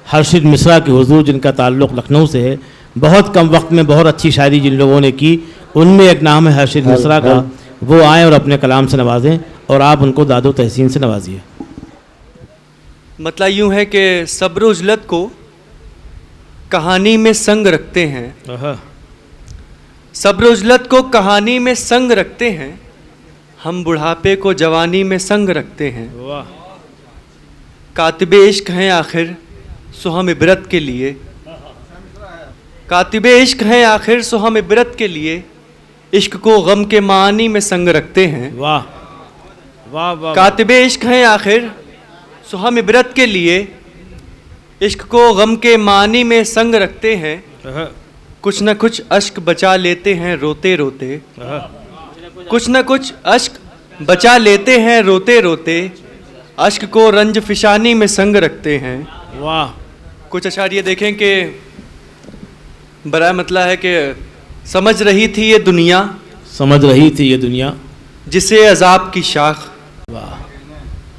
हर्षित मिश्रा के हुजूर, जिनका ताल्लुक़ लखनऊ से है। बहुत कम वक्त में बहुत अच्छी शायरी जिन लोगों ने की, उनमें एक नाम है हर्षित मिश्रा का। वो आएँ और अपने कलाम से नवाजें और आप उनको दादो तहसीन से नवाजिए। मतलब यूँ है कि सब्र उजलत को कहानी में संग रखते हैं, सब्र उजलत को कहानी में संग रखते हैं, हम बुढ़ापे को जवानी में संग रखते हैं। वाह। कातिबे इश्क हैं आखिर सो हम इबरत के लिए, कातिबे इश्क हैं आखिर सो हम इबरत के लिए, इश्क को गम के मानी में संग रखते हैं। वाह वाह वाह। कातिबे इश्क हैं आखिर सो हम इबरत के लिए, इश्क को गम के मानी में संग रखते हैं, कुछ न कुछ अश्क बचा लेते हैं रोते रोते, कुछ न कुछ अश्क बचा लेते हैं रोते रोते, अश्क को रंज फिशानी में संग रखते हैं। वाह। कुछ अशार ये देखें कि बड़ा मतलब है कि समझ रही थी ये दुनिया, समझ रही थी ये दुनिया जिसे अजाब की शाख, वाह,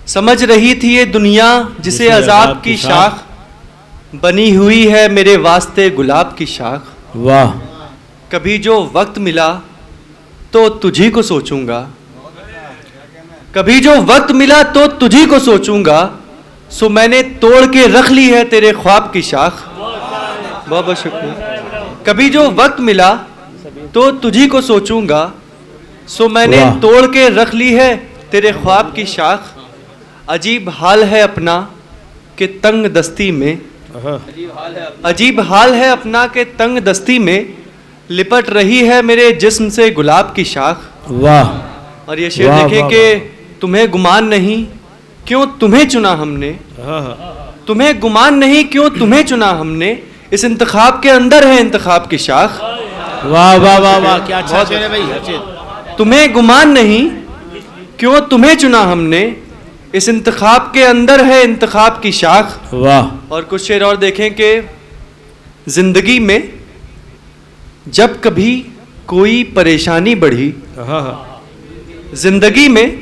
समझ रही थी ये दुनिया जिसे अजाब की शाख, बनी हुई है मेरे वास्ते गुलाब की शाख। वाह। कभी जो वक्त मिला तो तुझी को सोचूंगा, कभी जो वक्त मिला तो तुझी को सोचूंगा, सो मैंने तोड़ के रख ली है तेरे ख्वाब की शाख। बहुत बहुत शुक्रिया। कभी जो वक्त मिला तो तुझी को सोचूंगा, सो मैंने तोड़ के रख ली है तेरे ख्वाब की शाख। अजीब हाल है अपना कि तंग दस्ती में, अजीब हाल है अपना के तंग दस्ती में, लिपट रही है मेरे जिस्म से गुलाब की शाख। वाह। और ये शेर देखें कि तुम्हें गुमान नहीं क्यों तुम्हें चुना हमने, तुम्हें गुमान नहीं क्यों तुम्हें चुना हमने, इस इंतखाब के अंदर है इंतखाब की शाख। वाह वाह वाह वाह, क्या अच्छा शेर है भाई। तुम्हें गुमान नहीं क्यों तुम्हें चुना हमने, इस इंतखाब के अंदर है इंतखाब की शाख। वाह। और कुछ शेर और देखें कि जिंदगी में जब कभी कोई परेशानी बढ़ी, जिंदगी में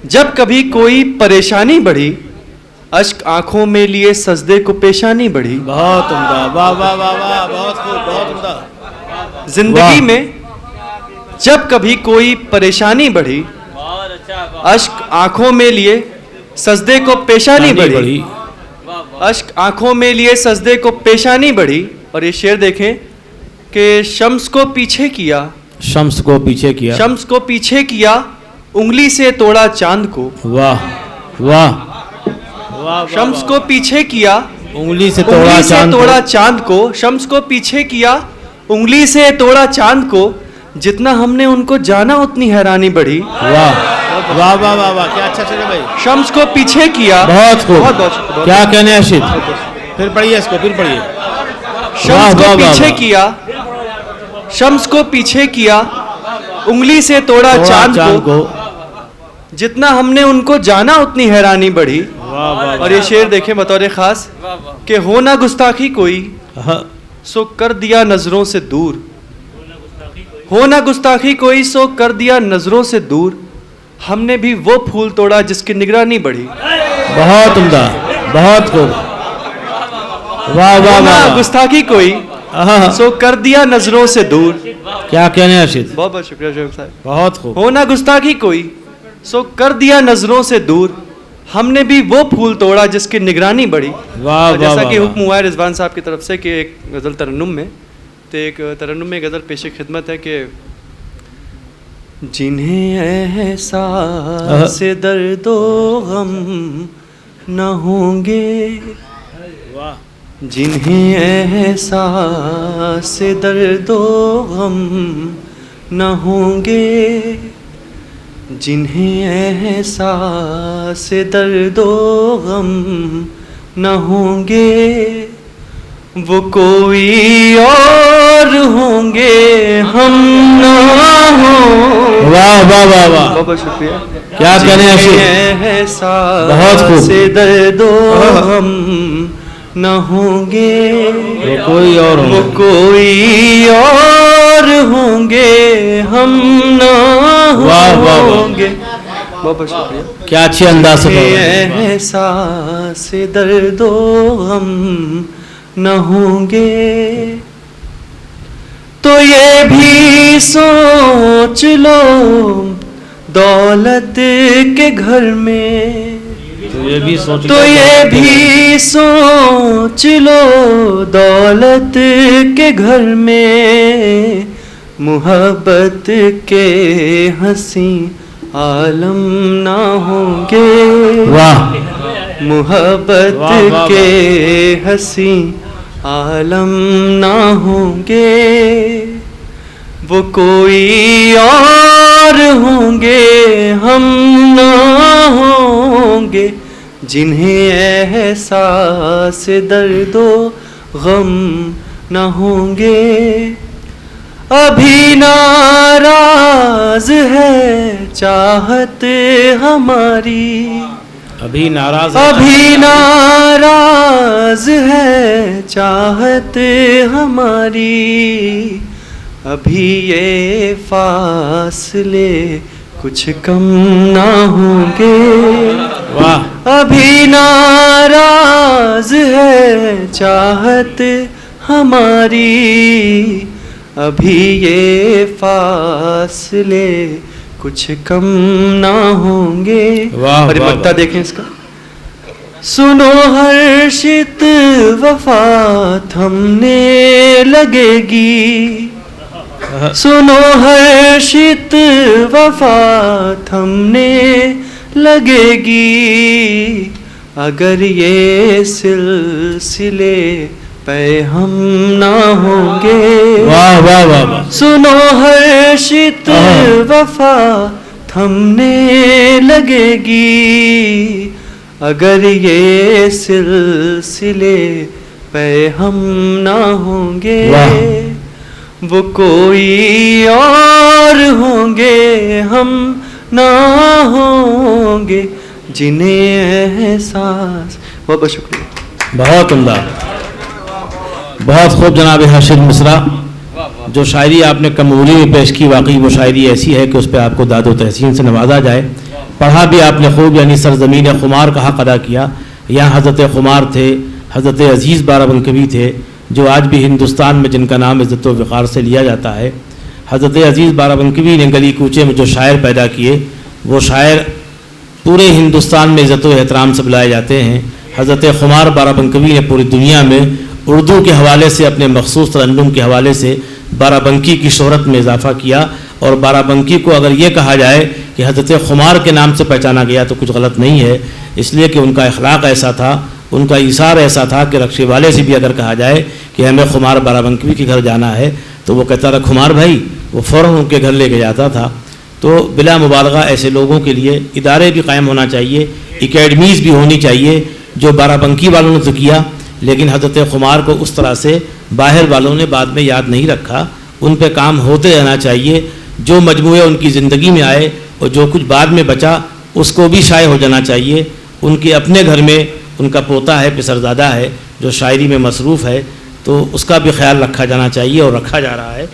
जब कभी कोई परेशानी बढ़ी, अश्क आंखों में लिए सजदे को पेशानी बढ़ी। बहुत उम्दा। वाह वाह वाह वाह, बहुत खूब, बहुत उम्दा। जिंदगी में जब कभी कोई परेशानी बढ़ी, अश्क आंखों में लिए सजदे को पेशानी बढ़ी, अश्क आंखों में लिए सजदे को पेशानी बढ़ी। और ये शेर देखें कि शम्स को पीछे किया, शम्स को पीछे किया, शम्स को पीछे किया, उंगली से तोड़ा चांद को। वाह वाह वाह। शम्स को पीछे किया, उंगली से तोड़ा चांद को, शम्स को पीछे किया, उंगली से तोड़ा चांद को, जितना हमने उनको जाना उतनी हैरानी बढ़ी। वाह वाह वाह वाह वाह, क्या अच्छा शेर है भाई। शम्स को पीछे किया, बहुत खूब। बहुत क्या कहने हैं अर्शिद, फिर पढ़िए इसको, फिर पढ़िए। शम्स को पीछे किया, शम्स को पीछे किया, उंगली से तोड़ा चांद को, जितना हमने उनको जाना उतनी हैरानी बढ़ी। और ये शेर देखें बतौर खास कि हो ना गुस्ताखी कोई सो कर दिया नजरों से दूर, हो ना गुस्ताखी कोई सो कर दिया नजरों से दूर, हमने भी वो फूल तोड़ा जिसकी निगरानी बढ़ी। बहुत उम्दा, बहुत खूब। वाह वाह वाह। गुस्ताखी कोई सो कर दिया नजरों से दूर। क्या कहने हैं अर्शिद, बहुत बहुत शुक्रिया शेख साहब। बहुत खूब। हो ना गुस्ताखी कोई सो कर दिया नजरों से दूर, हमने भी वो फूल तोड़ा जिसकी निगरानी बढ़ी। वाह वाह। जैसा कि हुक्म हुआ है रिजवान साहब की तरफ से कि एक गज़ल तरन्नुम में, तो एक तरन्नुम में गज़ल पेश खिदमत है कि जिन्हें एहसास दर्दो गम न होंगे, जिन्हें एहसास दर्दो गम न होंगे, जिन्हें एहसास दर्दो गम न होंगे, वो कोई और होंगे हम ना हो। वाह वाह वाह वाह, बहुत शुक्रिया। क्या कहने हैं, बहुत खूब। से दर्दो हम न होंगे, वो कोई और वो कोई और होंगे हम ना होंगे। बहुत शुक्रिया। क्या अच्छे अंदाज से पढ़ रहे हैं। एहसास दर्दो गम न होंगे तो ये भी सोच लो दौलत के घर में, तो ये भी सोच तो ये भी सोच लो दौलत के घर में मोहब्बत के हंसी आलम ना होंगे। वाह मोहब्बत वाह, वाह, के हंसी आलम ना होंगे, वो कोई और होंगे हम ना होंगे, जिन्हें एहसास दर्दो गम न होंगे। अभी नाराज है चाहत हमारी, अभी नाराज अभी नाराज है चाहत हमारी, अभी ये फासले कुछ कम ना होंगे। वाह अभी नाराज है चाहत हमारी, अभी ये फासले कुछ कम ना होंगे। वाह, और वाह, मत्ता वाह। देखें इसका। सुनो हर्षित वफा थमने लगेगी, सुनो हर्षित वफा थमने लगेगी, अगर ये सिलसिले पे हम ना होंगे। वाह वाह वाह वाह। सुनो हर्षित वफा थमने लगेगी, अगर ये सिलसिले पे हम ना होंगे। वाह। वो कोई और होंगे हम ना होंगे, जिन्हें एहसास। बहुत बहुत शुक्रिया। बहुत उम्दा, बहुत खूब जनाब हर्षिद मिश्रा। जो शायरी आपने कमूली में पेश की, वाकई वो शायरी ऐसी है कि उस पर आपको दादो तहसीन से नवाजा जाए। पढ़ा भी आपने खूब, यानी सरजमीन खुमार का हक़ अदा किया। यहाँ हज़रत खुमार थे, हज़रत अज़ीज़ बाराबंकवी थे, जो आज भी हिंदुस्तान में जिनका नाम इज़्ज़त व वक़ार से लिया जाता है। हज़रत अज़ीज़ बाराबंकवी ने गली कूचे में जो शायर पैदा किए, वो शायर पूरे हिंदुस्तान में इज़्ज़त व एहतराम से बुलाए जाते हैं। हज़रत खुमार बाराबंकवी ने पूरी दुनिया में उर्दू के हवाले से, अपने मखसूस तरन्नुम के हवाले से बाराबंकी की शोहरत में इजाफ़ा किया। और बाराबंकी को अगर ये कहा जाए कि हज़रत खुमार के नाम से पहचाना गया तो कुछ गलत नहीं है, इसलिए कि उनका अखलाक ऐसा था, उनका इशार ऐसा था कि रक्शे वाले से भी अगर कहा जाए कि हमें खुमार बाराबंकवी के घर जाना है तो वो कहता था खुमार भाई, वो फ़ौरन उनके घर लेके जाता था। तो बिला मुबालगा ऐसे लोगों के लिए इदारे भी कायम होना चाहिए, एकेडमीज़ भी होनी चाहिए। जो बाराबंकी वालों ने तो किया, लेकिन हज़रत खुमार को उस तरह से बाहर वालों ने बाद में याद नहीं रखा। उन पे काम होते रहना चाहिए। जो मजमूए उनकी ज़िंदगी में आए और जो कुछ बाद में बचा उसको भी शाये हो जाना चाहिए। उनके अपने घर में उनका पोता है, पिसरज़ादा है, जो शायरी में मसरूफ़ है, तो उसका भी ख्याल रखा जाना चाहिए और रखा जा रहा है।